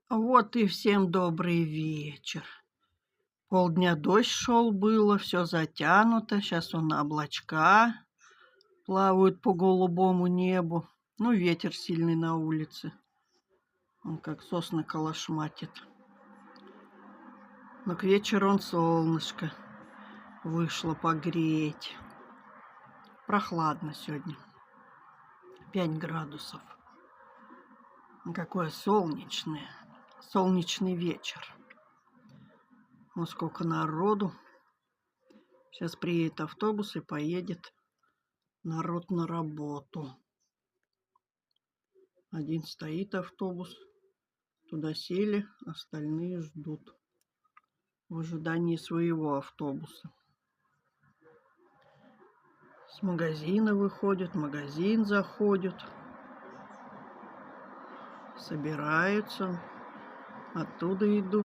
Вот и всем добрый вечер. Полдня дождь шел было, все затянуто. Сейчас он облачка плавают по голубому небу. Ну, ветер сильный на улице. Он как сосны колошматит. Но к вечеру он солнышко вышло погреть. Прохладно сегодня. 5 градусов. Какое солнечное. Солнечный вечер. Ну, сколько народу. Сейчас приедет автобус и поедет народ на работу. Один стоит автобус. Туда сели, остальные ждут. В ожидании своего автобуса. С магазина выходят, в магазин заходят. Собираются. Оттуда идут.